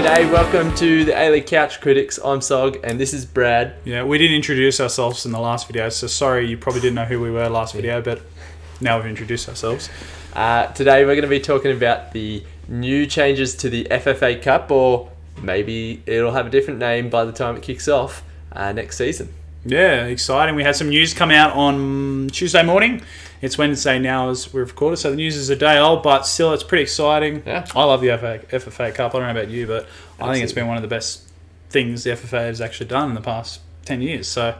G'day, welcome to the A-League Couch Critics. I'm Sog, and this is Brad. Yeah, we didn't introduce ourselves in the last video, so sorry, you probably didn't know who we were last video, but now we've introduced ourselves. Today we're going to be talking about the new changes to the FFA Cup, or maybe it'll have a different name by the time it kicks off next season. Yeah, exciting. We had some news come out on Tuesday morning. It's Wednesday now as we've recorded, so the news is a day old, but still it's pretty exciting. Yeah. I love the FFA Cup. I don't know about you, but Absolutely. I think it's been one of the best things the FFA has actually done in the past 10 years. So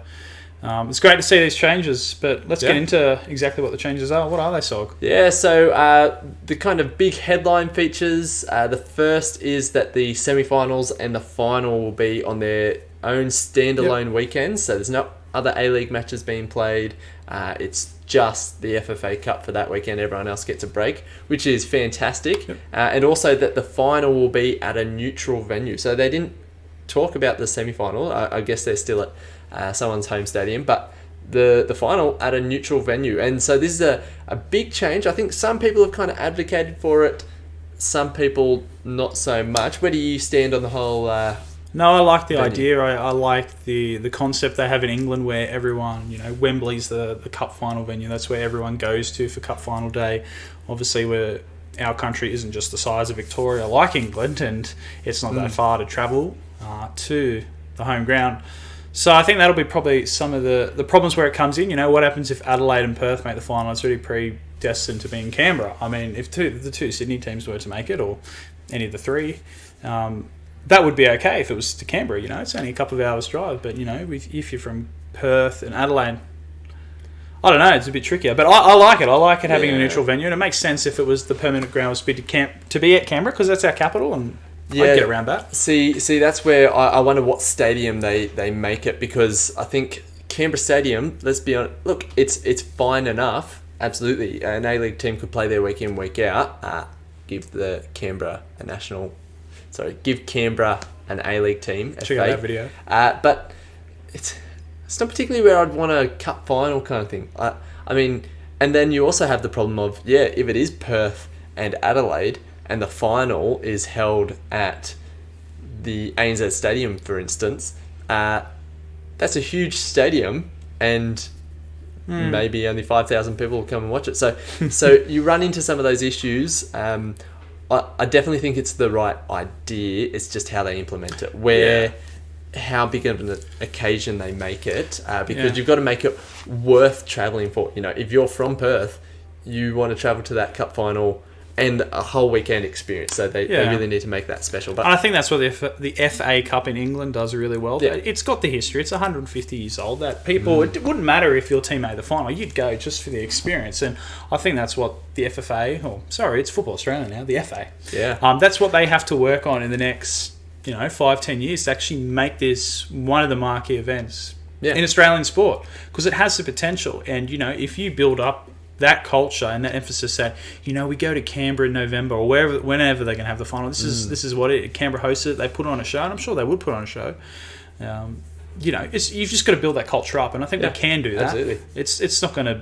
it's great to see these changes, but let's get into exactly what the changes are. What are they, Sog? Yeah, so the kind of big headline features, the first is that the semi-finals and the final will be on their own standalone weekends, so there's no other A-League matches being played. It's just the FFA Cup for that weekend. Everyone else gets a break, which is fantastic. And also that the final will be at a neutral venue. So they didn't talk about the semi-final. I guess they're still at someone's home stadium, but the final at a neutral venue. And so this is a big change. I think some people have kind of advocated for it, some people not so much. Where do you stand on the whole No, I like the venue? idea. I like the concept they have in England where everyone, Wembley's the cup final venue. That's where everyone goes to for cup final day. Obviously, our country isn't just the size of Victoria like England, and it's not that far to travel to the home ground. So I think that'll be probably some of the problems where it comes in. What happens if Adelaide and Perth make the final? It's really predestined to be in Canberra. I mean, if the two Sydney teams were to make it, or any of the three, that would be okay if it was to Canberra. It's only a couple of hours drive, but if you're from Perth and Adelaide, I don't know, it's a bit trickier. But I like it. I like it having a neutral venue, and it makes sense if it was the permanent ground was to be at Canberra, because that's our capital, and I'd get around that. See, that's where I wonder what stadium they make it, because I think Canberra Stadium, let's be honest, look, it's fine enough. Absolutely, an A-League team could play there week in, week out. Give Canberra an A-League team. Check out that video. But it's not particularly where I'd want a cup final kind of thing. I mean, and then you also have the problem of, if it is Perth and Adelaide, and the final is held at the ANZ Stadium, for instance, that's a huge stadium, and maybe only 5,000 people will come and watch it. So you run into some of those issues. I definitely think it's the right idea. It's just how they implement it, how big of an occasion they make it, because you've got to make it worth travelling for. If you're from Perth, you want to travel to that cup final and a whole weekend experience. So they really need to make that special. But I think that's what the FA Cup in England does really well. Yeah. It's got the history. It's 150 years old. That people, it wouldn't matter if your team made the final. You'd go just for the experience. And I think that's what the FFA, it's Football Australia now, the FA. Yeah. That's what they have to work on in the next 5-10 years to actually make this one of the marquee events in Australian sport, because it has the potential. And if you build up that culture and that emphasis that we go to Canberra in November or whenever they can have the final. This is what Canberra hosts it. They put on a show, and I'm sure they would put on a show. You've just got to build that culture up, and I think we can do that. Absolutely. It's not going to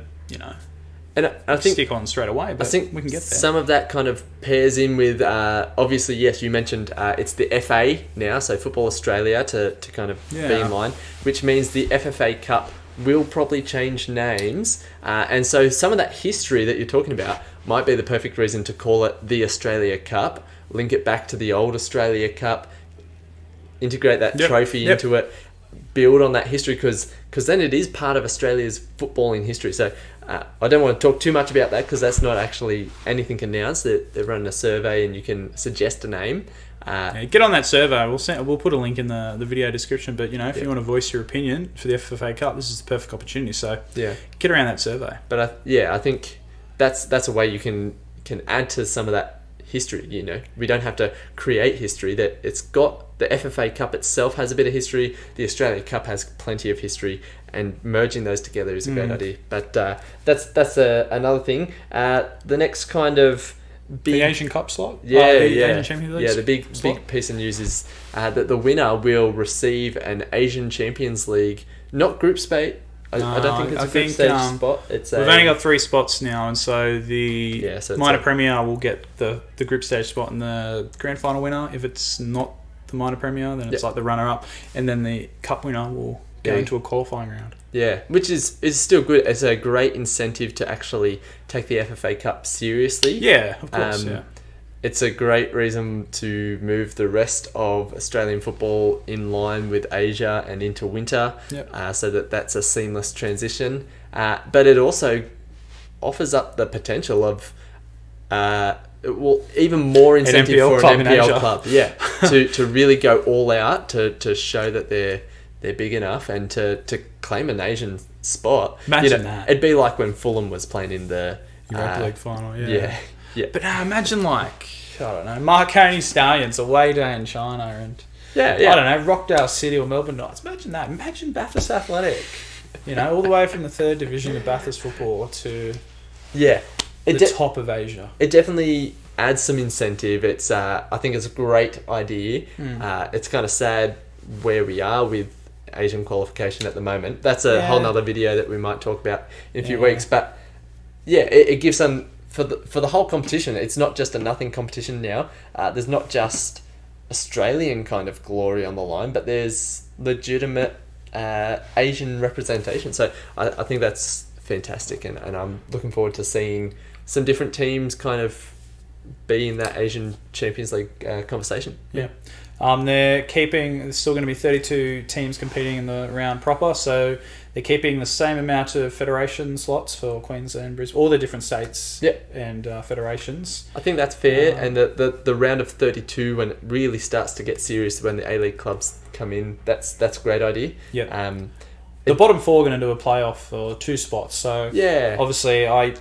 and I think stick on straight away, but I think we can get there. Some of that kind of pairs in with obviously, yes, you mentioned it's the FA now, so Football Australia to kind of be in line, which means the FFA Cup will probably change names, and so some of that history that you're talking about might be the perfect reason to call it the Australia Cup, link it back to the old Australia Cup, integrate that trophy into it, build on that history, because then it is part of Australia's footballing history. So I don't want to talk too much about that, because that's not actually anything announced. They're running a survey, and you can suggest a name. Get on that survey. We'll put a link in the video description. But if you want to voice your opinion for the FFA Cup, this is the perfect opportunity. So get around that survey. But I think that's a way you can add to some of that history. We don't have to create history. That it's got the FFA Cup itself has a bit of history. The Australia Cup has plenty of history, and merging those together is a great idea. But that's another thing. The next kind of the Asian Cup slot? Asian Champions League the big piece of news is that the winner will receive an Asian Champions League, not group stage. I don't think it's a group stage spot. We've only got 3 spots now, and so the minor premier will get the group stage spot, and the grand final winner, if it's not the minor premier, then it's like the runner-up, and then the cup winner will go into a qualifying round. Yeah, which is still good. It's a great incentive to actually take the FFA Cup seriously. Yeah, of course, It's a great reason to move the rest of Australian football in line with Asia and into winter, so that's a seamless transition. But it also offers up the potential of even more incentive for an NPL club. Yeah, to really go all out to show that they're big enough and to claim an Asian spot. Imagine that. It'd be like when Fulham was playing in the Europa League final. Yeah. But imagine I don't know, Marconi Stallions away day in China and I don't know, Rockdale City or Melbourne Knights. Imagine that. Imagine Bathurst Athletic. All the way from the 3rd division of Bathurst football to the top of Asia. It definitely adds some incentive. It's I think it's a great idea. It's kind of sad where we are with Asian qualification at the moment. That's a whole nother video that we might talk about in a few weeks. But it gives them for the whole competition. It's not just a nothing competition now. There's not just Australian kind of glory on the line, but there's legitimate Asian representation. So I think that's fantastic, and I'm looking forward to seeing some different teams kind of be in that Asian Champions League conversation. Yeah. There's still going to be 32 teams competing in the round proper, so they're keeping the same amount of federation slots for Queensland, Brisbane, all the different states and federations. I think that's fair, and the round of 32, when it really starts to get serious, when the A-League clubs come in, that's a great idea. Yeah. The bottom 4 are going to do a playoff for 2 spots, so obviously I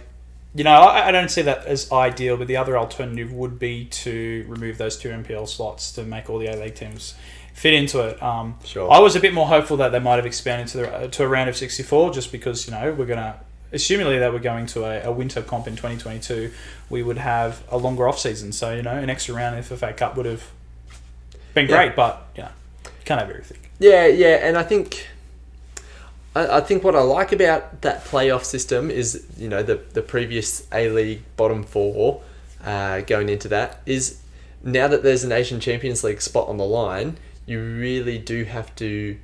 don't see that as ideal, but the other alternative would be to remove those 2 NPL slots to make all the A-League teams fit into it. Sure. I was a bit more hopeful that they might have expanded to a round of 64, just because, we're going to, assumingly that we're going to a winter comp in 2022, we would have a longer off-season. So, an extra round of FFA Cup would have been great, but, you can't have everything. Yeah, and I think what I like about that playoff system is, the previous A-League bottom 4 going into that is, now that there's an Asian Champions League spot on the line, you really do have to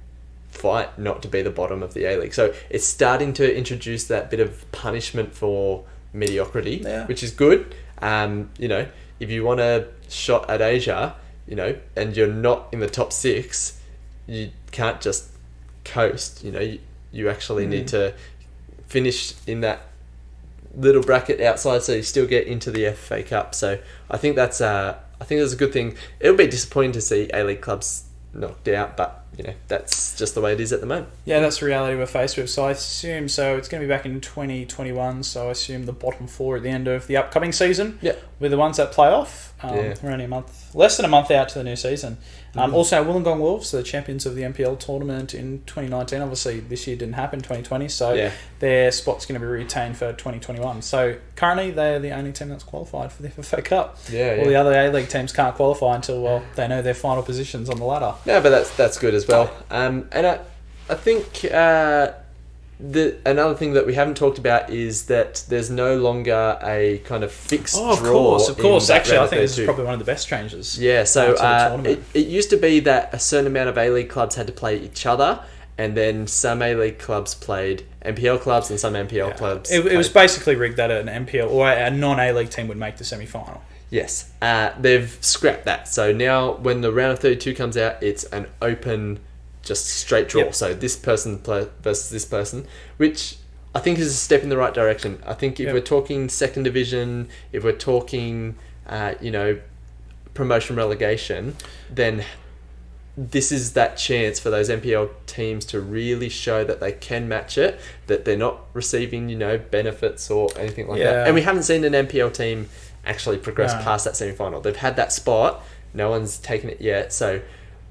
fight not to be the bottom of the A-League. So it's starting to introduce that bit of punishment for mediocrity, which is good. If you want a shot at Asia, and you're not in the top 6, you can't just coast. You actually need to finish in that little bracket outside, so you still get into the FA Cup. So I think that's a good thing. It'll be disappointing to see A-League clubs knocked out, but that's just the way it is at the moment. Yeah, that's the reality we're faced with. So I assume it's going to be back in 2021. So I assume the bottom 4 at the end of the upcoming season. Yeah, with the ones that play off. We're only less than a month out to the new season. Also, Wollongong Wolves, the champions of the NPL tournament in 2019. Obviously, this year didn't happen, 2020. So their spot's going to be retained for 2021. So currently, they're the only team that's qualified for the FFA Cup. All the other A-League teams can't qualify until they know their final positions on the ladder. Yeah, but that's good as well. And I think another thing that we haven't talked about is that there's no longer a kind of fixed draw. Of course. Actually, I think this is probably one of the best changes. Yeah, so it used to be that a certain amount of A-League clubs had to play each other, and then some A-League clubs played NPL clubs and some NPL clubs. It was basically rigged that an NPL or a non-A-League team would make the semi-final. Yes. They've scrapped that. So now when the round of 32 comes out, it's an open, just straight draw. So this person versus this person, which I think is a step in the right direction. I think if we're talking second division, if we're talking, promotion relegation, then this is that chance for those NPL teams to really show that they can match it, that they're not receiving, benefits or anything like that. And we haven't seen an NPL team actually progress past that semi-final. They've had that spot. No one's taken it yet. So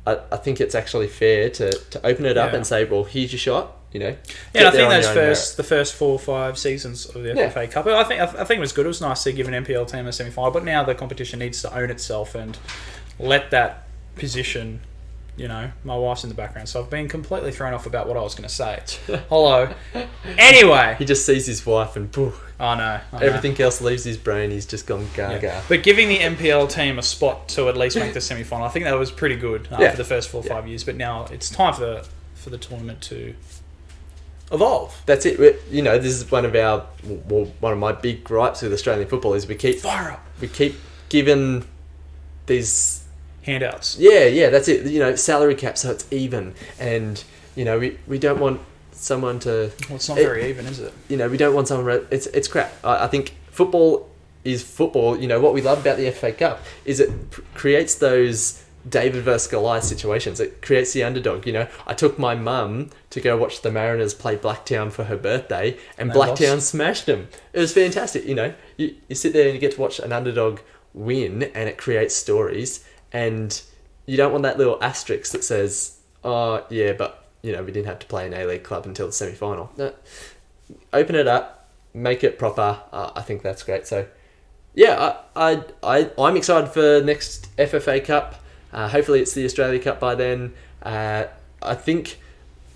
I think it's actually fair to open it up and say, well, here's your shot. And I think the first 4 or 5 seasons of the FFA Cup, I think it was good. It was nice to give an NPL team a semi-final, but now the competition needs to own itself and let that position my wife's in the background, so I've been completely thrown off about what I was going to say. Hello. Anyway. He just sees his wife and poof, I know. everything else leaves his brain. He's just gone gaga. Yeah. But giving the NPL team a spot to at least make the semi-final, I think that was pretty good for the first 4 or 5 years. But now it's time for the tournament to evolve. That's it. This is one of my big gripes with Australian football is we keep giving these handouts. Yeah, that's it. Salary cap, so it's even, and we don't want someone to. Well, it's not very even, is it? We don't want someone. It's crap. I think football is football. What we love about the FA Cup is it creates those David versus Goliath situations. It creates the underdog. I took my mum to go watch the Mariners play Blacktown for her birthday, and Blacktown smashed them. It was fantastic. You sit there and you get to watch an underdog win, and it creates stories. And you don't want that little asterisk that says, "Oh, yeah, but we didn't have to play an A-League club until the semi-final." No, open it up, make it proper. I think that's great. So, yeah, I'm excited for next FFA Cup. Hopefully, it's the Australia Cup by then. I think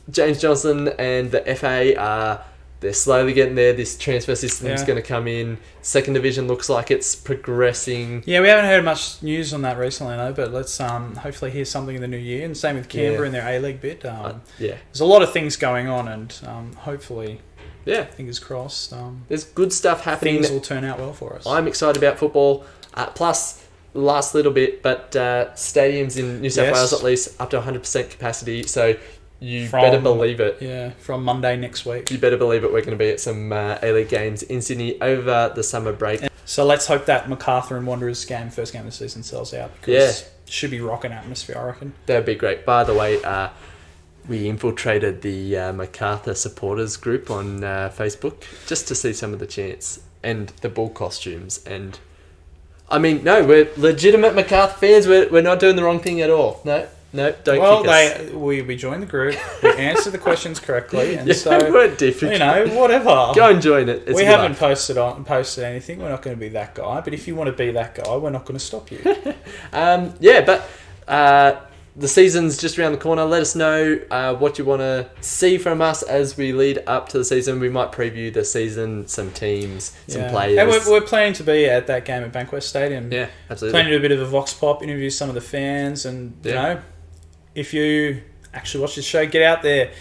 James Johnson and the FA they're slowly getting there. This transfer system is going to come in. Second division looks like it's progressing. Yeah, we haven't heard much news on that recently, though. But let's hopefully hear something in the new year. And same with Canberra in their A-League bit. There's a lot of things going on, and hopefully, fingers crossed. There's good stuff happening. Things will turn out well for us. I'm excited about football. Plus, last little bit, but stadiums in New South Wales at least up to 100% capacity. So. Better believe it. Yeah, from Monday next week. You better believe it. We're going to be at some A-League games in Sydney over the summer break. So let's hope that Macarthur and Wanderers game, first game of the season, sells out. Because it should be rocking atmosphere, I reckon. That'd be great. By the way, we infiltrated the Macarthur supporters group on Facebook just to see some of the chants and the bull costumes. And no, we're legitimate Macarthur fans. We're not doing the wrong thing at all. No, don't kick us. We joined the group. We answered the questions correctly, and we're different. Whatever. Go and join it. We haven't posted anything. We're not going to be that guy. But if you want to be that guy, we're not going to stop you. The season's just around the corner. Let us know what you want to see from us as we lead up to the season. We might preview the season, some teams, some players. And we're planning to be at that game at Bankwest Stadium. Yeah, absolutely. Planning to do a bit of a vox pop, interview some of the fans, and if you actually watch this show, get out there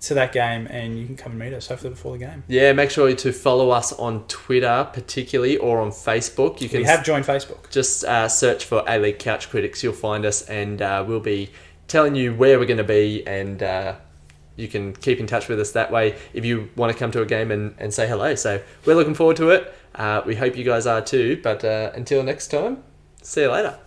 to that game and you can come and meet us hopefully before the game. Yeah, make sure to follow us on Twitter particularly or on Facebook. We have joined Facebook. Just search for A-League Couch Critics. You'll find us, and we'll be telling you where we're going to be, and you can keep in touch with us that way if you want to come to a game and say hello. So we're looking forward to it. We hope you guys are too, but until next time, see you later.